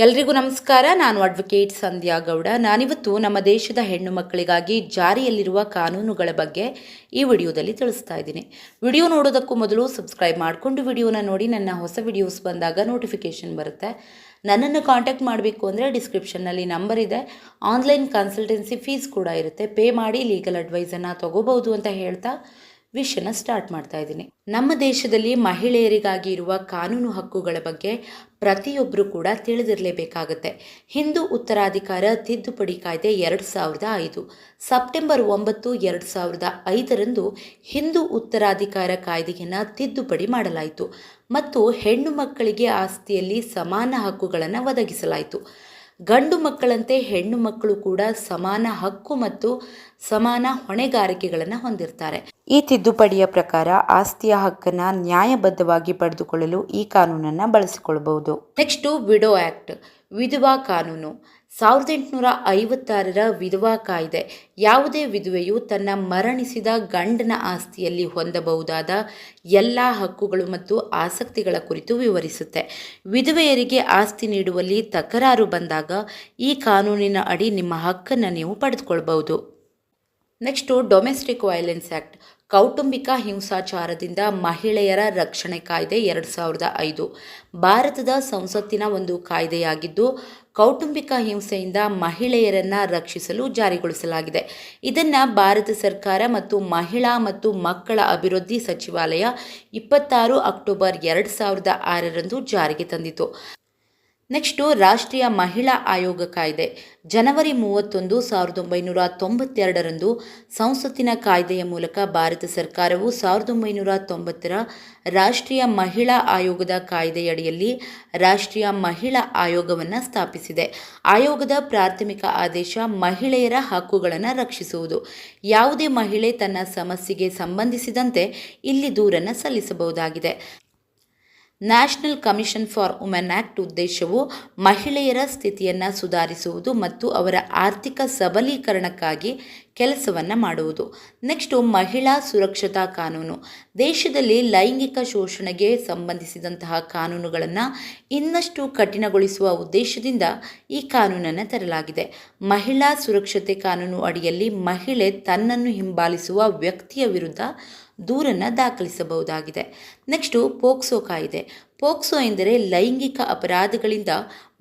ಎಲ್ರಿಗೂ ನಮಸ್ಕಾರ. ನಾನು ಅಡ್ವೊಕೇಟ್ ಸಂಧ್ಯಾ ಗೌಡ. ನಾನಿವತ್ತು ನಮ್ಮ ದೇಶದ ಹೆಣ್ಣು ಮಕ್ಕಳಿಗಾಗಿ ಜಾರಿಯಲ್ಲಿರುವ ಕಾನೂನುಗಳ ಬಗ್ಗೆ ಈ ವಿಡಿಯೋದಲ್ಲಿ ತಿಳಿಸ್ತಾ ಇದ್ದೀನಿ. ವಿಡಿಯೋ ನೋಡೋದಕ್ಕೂ ಮೊದಲು ಸಬ್ಸ್ಕ್ರೈಬ್ ಮಾಡಿಕೊಂಡು ವಿಡಿಯೋನ ನೋಡಿ. ನನ್ನ ಹೊಸ ವಿಡಿಯೋಸ್ ಬಂದಾಗ ನೋಟಿಫಿಕೇಷನ್ ಬರುತ್ತೆ. ನನ್ನನ್ನು ಕಾಂಟ್ಯಾಕ್ಟ್ ಮಾಡಬೇಕು ಅಂದರೆ ಡಿಸ್ಕ್ರಿಪ್ಷನ್ನಲ್ಲಿ ನಂಬರ್ ಇದೆ. ಆನ್ಲೈನ್ ಕನ್ಸಲ್ಟೆನ್ಸಿ ಫೀಸ್ ಕೂಡ ಇರುತ್ತೆ. ಪೇ ಮಾಡಿ ಲೀಗಲ್ ಅಡ್ವೈಸನ್ನು ತಗೋಬಹುದು ಅಂತ ಹೇಳ್ತಾ ವಿಷಯನ ಸ್ಟಾರ್ಟ್ ಮಾಡ್ತಾ ಇದ್ದೀನಿ. ನಮ್ಮ ದೇಶದಲ್ಲಿ ಮಹಿಳೆಯರಿಗಾಗಿ ಇರುವ ಕಾನೂನು ಹಕ್ಕುಗಳ ಬಗ್ಗೆ ಪ್ರತಿಯೊಬ್ಬರು ಕೂಡ ತಿಳಿದಿರಲೇಬೇಕಾಗುತ್ತೆ. ಹಿಂದೂ ಉತ್ತರಾಧಿಕಾರ ತಿದ್ದುಪಡಿ ಕಾಯ್ದೆ 2005 ಸೆಪ್ಟೆಂಬರ್ 9, 2005ರಂದು ಹಿಂದೂ ಉತ್ತರಾಧಿಕಾರ ಕಾಯ್ದೆಯನ್ನು ತಿದ್ದುಪಡಿ ಮಾಡಲಾಯಿತು ಮತ್ತು ಹೆಣ್ಣು ಮಕ್ಕಳಿಗೆ ಆಸ್ತಿಯಲ್ಲಿ ಸಮಾನ ಹಕ್ಕುಗಳನ್ನು ಒದಗಿಸಲಾಯಿತು. ಗಂಡು ಮಕ್ಕಳಂತೆ ಹೆಣ್ಣು ಮಕ್ಕಳು ಕೂಡ ಸಮಾನ ಹಕ್ಕು ಮತ್ತು ಸಮಾನ ಹೊಣೆಗಾರಿಕೆಗಳನ್ನು ಹೊಂದಿರ್ತಾರೆ. ಈ ತಿದ್ದುಪಡಿಯ ಪ್ರಕಾರ ಆಸ್ತಿಯ ಹಕ್ಕನ್ನು ನ್ಯಾಯಬದ್ಧವಾಗಿ ಪಡೆದುಕೊಳ್ಳಲು ಈ ಕಾನೂನನ್ನು ಬಳಸಿಕೊಳ್ಳಬಹುದು. ನೆಕ್ಸ್ಟು ವಿಡೋ ಆ್ಯಕ್ಟ್, ವಿಧವಾ ಕಾನೂನು. 1856ರ ವಿಧವಾ ಕಾಯ್ದೆ ಯಾವುದೇ ವಿಧವೆಯು ತನ್ನ ಮರಣಿಸಿದ ಗಂಡನ ಆಸ್ತಿಯಲ್ಲಿ ಹೊಂದಬಹುದಾದ ಎಲ್ಲ ಹಕ್ಕುಗಳು ಮತ್ತು ಆಸಕ್ತಿಗಳ ಕುರಿತು ವಿವರಿಸುತ್ತೆ. ವಿಧವೆಯರಿಗೆ ಆಸ್ತಿ ನೀಡುವಲ್ಲಿ ತಕರಾರು ಬಂದಾಗ ಈ ಕಾನೂನಿನ ಅಡಿ ನಿಮ್ಮ ಹಕ್ಕನ್ನು ನೀವು ಪಡೆದುಕೊಳ್ಬಹುದು. ನೆಕ್ಸ್ಟು ಡೊಮೆಸ್ಟಿಕ್ ವೈಲೆನ್ಸ್ ಆ್ಯಕ್ಟ್, ಕೌಟುಂಬಿಕ ಹಿಂಸಾಚಾರದಿಂದ ಮಹಿಳೆಯರ ರಕ್ಷಣೆ ಕಾಯ್ದೆ 2005 ಭಾರತದ ಸಂಸತ್ತಿನ ಒಂದು ಕಾಯ್ದೆಯಾಗಿದ್ದು ಕೌಟುಂಬಿಕ ಹಿಂಸೆಯಿಂದ ಮಹಿಳೆಯರನ್ನು ರಕ್ಷಿಸಲು ಜಾರಿಗೊಳಿಸಲಾಗಿದೆ. ಇದನ್ನು ಭಾರತ ಸರ್ಕಾರ ಮತ್ತು ಮಹಿಳಾ ಮತ್ತು ಮಕ್ಕಳ ಅಭಿವೃದ್ಧಿ ಸಚಿವಾಲಯ 26 ಅಕ್ಟೋಬರ್ 2006ರಂದು ಜಾರಿಗೆ ತಂದಿತು. ನೆಕ್ಸ್ಟು ರಾಷ್ಟ್ರೀಯ ಮಹಿಳಾ ಆಯೋಗ ಕಾಯ್ದೆ, ಜನವರಿ 31, 1992ರಂದು ಸಂಸತ್ತಿನ ಕಾಯ್ದೆಯ ಮೂಲಕ ಭಾರತ ಸರ್ಕಾರವು 1990ರ ರಾಷ್ಟ್ರೀಯ ಮಹಿಳಾ ಆಯೋಗದ ಕಾಯ್ದೆಯಡಿಯಲ್ಲಿ ರಾಷ್ಟ್ರೀಯ ಮಹಿಳಾ ಆಯೋಗವನ್ನು ಸ್ಥಾಪಿಸಿದೆ. ಆಯೋಗದ ಪ್ರಾಥಮಿಕ ಆದೇಶ ಮಹಿಳೆಯರ ಹಕ್ಕುಗಳನ್ನು ರಕ್ಷಿಸುವುದು. ಯಾವುದೇ ಮಹಿಳೆ ತನ್ನ ಸಮಸ್ಯೆಗೆ ಸಂಬಂಧಿಸಿದಂತೆ ಇಲ್ಲಿ ದೂರನ್ನು ಸಲ್ಲಿಸಬಹುದಾಗಿದೆ. National commission for women act ಉದ್ದೇಶವು ಮಹಿಳೆಯರ ಸ್ಥಿತಿಯನ್ನು ಸುಧಾರಿಸುವುದು ಮತ್ತು ಅವರ ಆರ್ಥಿಕ ಸಬಲೀಕರಣಕ್ಕಾಗಿ ಕೆಲಸವನ್ನು ಮಾಡುವುದು. ನೆಕ್ಸ್ಟು ಮಹಿಳಾ ಸುರಕ್ಷತಾ ಕಾನೂನು. ದೇಶದಲ್ಲಿ ಲೈಂಗಿಕ ಶೋಷಣೆಗೆ ಸಂಬಂಧಿಸಿದಂತಹ ಕಾನೂನುಗಳನ್ನು ಇನ್ನಷ್ಟು ಕಠಿಣಗೊಳಿಸುವ ಉದ್ದೇಶದಿಂದ ಈ ಕಾನೂನನ್ನು ತರಲಾಗಿದೆ. ಮಹಿಳಾ ಸುರಕ್ಷತೆ ಕಾನೂನು ಅಡಿಯಲ್ಲಿ ಮಹಿಳೆ ತನ್ನನ್ನು ಹಿಂಬಾಲಿಸುವ ವ್ಯಕ್ತಿಯ ವಿರುದ್ಧ ದೂರನ್ನು ದಾಖಲಿಸಬಹುದಾಗಿದೆ. ನೆಕ್ಸ್ಟು ಪೋಕ್ಸೋ ಕಾಯ್ದೆ. ಪೋಕ್ಸೋ ಎಂದರೆ ಲೈಂಗಿಕ ಅಪರಾಧಗಳಿಂದ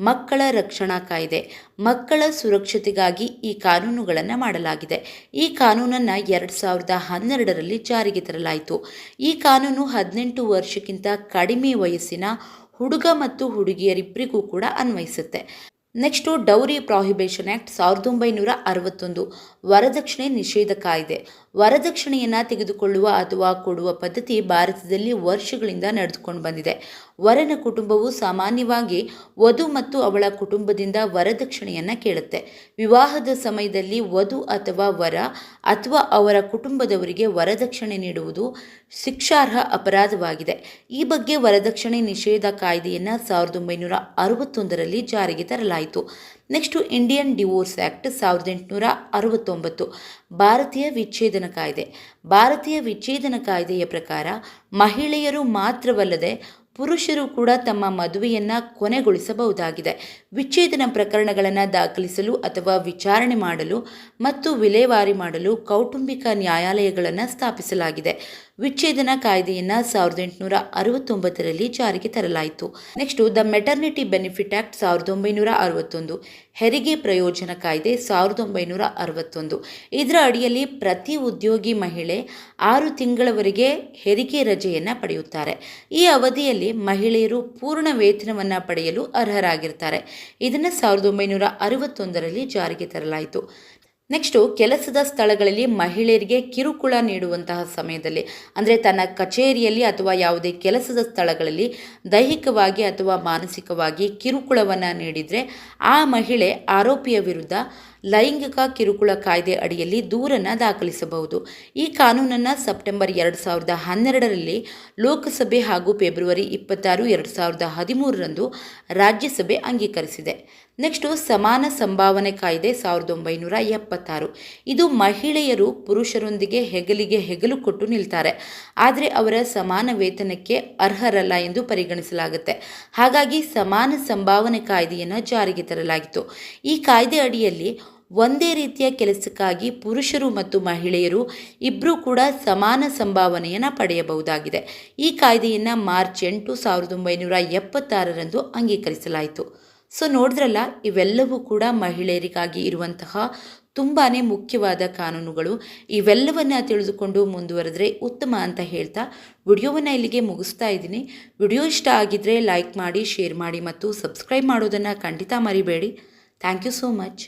ಮಕ್ಕಳ ರಕ್ಷಣಾ ಕಾಯ್ದೆ. ಮಕ್ಕಳ ಸುರಕ್ಷತೆಗಾಗಿ ಈ ಕಾನೂನುಗಳನ್ನು ಮಾಡಲಾಗಿದೆ. ಈ ಕಾನೂನನ್ನು 2012ರಲ್ಲಿ ಜಾರಿಗೆ ತರಲಾಯಿತು. ಈ ಕಾನೂನು 18 ವರ್ಷಕ್ಕಿಂತ ಕಡಿಮೆ ವಯಸ್ಸಿನ ಹುಡುಗ ಮತ್ತು ಹುಡುಗಿಯರಿಬ್ಬರಿಗೂ ಕೂಡ ಅನ್ವಯಿಸುತ್ತೆ. ನೆಕ್ಸ್ಟು ಡೌರಿ ಪ್ರಾಹಿಬಿಷನ್ ಆ್ಯಕ್ಟ್ 1961 ವರದಕ್ಷಿಣೆ ನಿಷೇಧ ಕಾಯ್ದೆ. ವರದಕ್ಷಿಣೆಯನ್ನು ತೆಗೆದುಕೊಳ್ಳುವ ಅಥವಾ ಕೊಡುವ ಪದ್ಧತಿ ಭಾರತದಲ್ಲಿ ವರ್ಷಗಳಿಂದ ನಡೆದುಕೊಂಡು ಬಂದಿದೆ. ವರನ ಕುಟುಂಬವು ಸಾಮಾನ್ಯವಾಗಿ ವಧು ಮತ್ತು ಅವಳ ಕುಟುಂಬದಿಂದ ವರದಕ್ಷಿಣೆಯನ್ನು ಕೇಳುತ್ತೆ. ವಿವಾಹದ ಸಮಯದಲ್ಲಿ ವಧು ಅಥವಾ ವರ ಅಥವಾ ಅವರ ಕುಟುಂಬದವರಿಗೆ ವರದಕ್ಷಿಣೆ ನೀಡುವುದು ಶಿಕ್ಷಾರ್ಹ ಅಪರಾಧವಾಗಿದೆ. ಈ ಬಗ್ಗೆ ವರದಕ್ಷಿಣೆ ನಿಷೇಧ ಕಾಯ್ದೆಯನ್ನು 1961ರಲ್ಲಿ ಜಾರಿಗೆ ತರಲಾಯಿತು. ನೆಕ್ಸ್ಟು ಇಂಡಿಯನ್ ಡಿವೋರ್ಸ್ ಆ್ಯಕ್ಟ್ 1869 ಭಾರತೀಯ ವಿಚ್ಛೇದನ ಕಾಯ್ದೆ. ಭಾರತೀಯ ವಿಚ್ಛೇದನ ಕಾಯ್ದೆಯ ಪ್ರಕಾರ ಮಹಿಳೆಯರು ಮಾತ್ರವಲ್ಲದೆ ಪುರುಷರು ಕೂಡ ತಮ್ಮ ಮದುವೆಯನ್ನು ಕೊನೆಗೊಳಿಸಬಹುದಾಗಿದೆ. ವಿಚ್ಛೇದನ ಪ್ರಕರಣಗಳನ್ನು ದಾಖಲಿಸಲು ಅಥವಾ ವಿಚಾರಣೆ ಮಾಡಲು ಮತ್ತು ವಿಲೇವಾರಿ ಮಾಡಲು ಕೌಟುಂಬಿಕ ನ್ಯಾಯಾಲಯಗಳನ್ನು ಸ್ಥಾಪಿಸಲಾಗಿದೆ. ವಿಚ್ಛೇದನ ಕಾಯ್ದೆಯನ್ನು 1869ರಲ್ಲಿ ಜಾರಿಗೆ ತರಲಾಯಿತು. Next the maternity benefit act 1961 ಹೆರಿಗೆ ಪ್ರಯೋಜನ ಕಾಯ್ದೆ 1961. ಇದರ ಅಡಿಯಲ್ಲಿ ಪ್ರತಿ ಉದ್ಯೋಗಿ ಮಹಿಳೆ 6 ತಿಂಗಳವರೆಗೆ ಹೆರಿಗೆ ರಜೆಯನ್ನು ಪಡೆಯುತ್ತಾರೆ. ಈ ಅವಧಿಯಲ್ಲಿ ಮಹಿಳೆಯರು ಪೂರ್ಣ ವೇತನವನ್ನು ಪಡೆಯಲು ಅರ್ಹರಾಗಿರ್ತಾರೆ. ಇದನ್ನು 1961ರಲ್ಲಿ ಜಾರಿಗೆ ತರಲಾಯಿತು. ನೆಕ್ಸ್ಟು ಕೆಲಸದ ಸ್ಥಳಗಳಲ್ಲಿ ಮಹಿಳೆಯರಿಗೆ ಕಿರುಕುಳ ನೀಡುವಂತಹ ಸಮಯದಲ್ಲಿ, ಅಂದರೆ ತನ್ನ ಕಚೇರಿಯಲ್ಲಿ ಅಥವಾ ಯಾವುದೇ ಕೆಲಸದ ಸ್ಥಳಗಳಲ್ಲಿ ದೈಹಿಕವಾಗಿ ಅಥವಾ ಮಾನಸಿಕವಾಗಿ ಕಿರುಕುಳವನ್ನು ನೀಡಿದರೆ ಆ ಮಹಿಳೆ ಆರೋಪಿಯ ವಿರುದ್ಧ ಲೈಂಗಿಕ ಕಿರುಕುಳ ಕಾಯ್ದೆ ಅಡಿಯಲ್ಲಿ ದೂರನ್ನು ದಾಖಲಿಸಬಹುದು. ಈ ಕಾನೂನನ್ನು ಸೆಪ್ಟೆಂಬರ್ 2012ರಲ್ಲಿ ಲೋಕಸಭೆ ಹಾಗೂ ಫೆಬ್ರವರಿ 26, 2013ರಂದು ರಾಜ್ಯಸಭೆ ಅಂಗೀಕರಿಸಿದೆ. ನೆಕ್ಸ್ಟು ಸಮಾನ ಸಂಭಾವನೆ ಕಾಯ್ದೆ 1976. ಇದು ಮಹಿಳೆಯರು ಪುರುಷರೊಂದಿಗೆ ಹೆಗಲಿಗೆ ಹೆಗಲು ಕೊಟ್ಟು ನಿಲ್ತಾರೆ, ಆದರೆ ಅವರ ಸಮಾನ ವೇತನಕ್ಕೆ ಅರ್ಹರಲ್ಲ ಎಂದು ಪರಿಗಣಿಸಲಾಗುತ್ತೆ. ಹಾಗಾಗಿ ಸಮಾನ ಸಂಭಾವನೆ ಕಾಯ್ದೆಯನ್ನು ಜಾರಿಗೆ ತರಲಾಗಿತ್ತು. ಈ ಕಾಯ್ದೆ ಅಡಿಯಲ್ಲಿ ಒಂದೇ ರೀತಿಯ ಕೆಲಸಕ್ಕಾಗಿ ಪುರುಷರು ಮತ್ತು ಮಹಿಳೆಯರು ಇಬ್ಬರೂ ಕೂಡ ಸಮಾನ ಸಂಭಾವನೆಯನ್ನು ಪಡೆಯಬಹುದಾಗಿದೆ. ಈ ಕಾಯ್ದೆಯನ್ನು ಮಾರ್ಚ್ 8, 1976ರಂದು ಅಂಗೀಕರಿಸಲಾಯಿತು. ಸೊ ನೋಡಿದ್ರಲ್ಲ, ಇವೆಲ್ಲವೂ ಕೂಡ ಮಹಿಳೆಯರಿಗಾಗಿ ಇರುವಂತಹ ತುಂಬಾ ಮುಖ್ಯವಾದ ಕಾನೂನುಗಳು. ಇವೆಲ್ಲವನ್ನು ತಿಳಿದುಕೊಂಡು ಮುಂದುವರೆದ್ರೆ ಉತ್ತಮ ಅಂತ ಹೇಳ್ತಾ ವಿಡಿಯೋವನ್ನು ಇಲ್ಲಿಗೆ ಮುಗಿಸ್ತಾ ಇದ್ದೀನಿ. ವಿಡಿಯೋ ಇಷ್ಟ ಆಗಿದ್ದರೆ ಲೈಕ್ ಮಾಡಿ, ಶೇರ್ ಮಾಡಿ ಮತ್ತು ಸಬ್ಸ್ಕ್ರೈಬ್ ಮಾಡೋದನ್ನು ಖಂಡಿತ ಮರಿಬೇಡಿ. Thank you so much.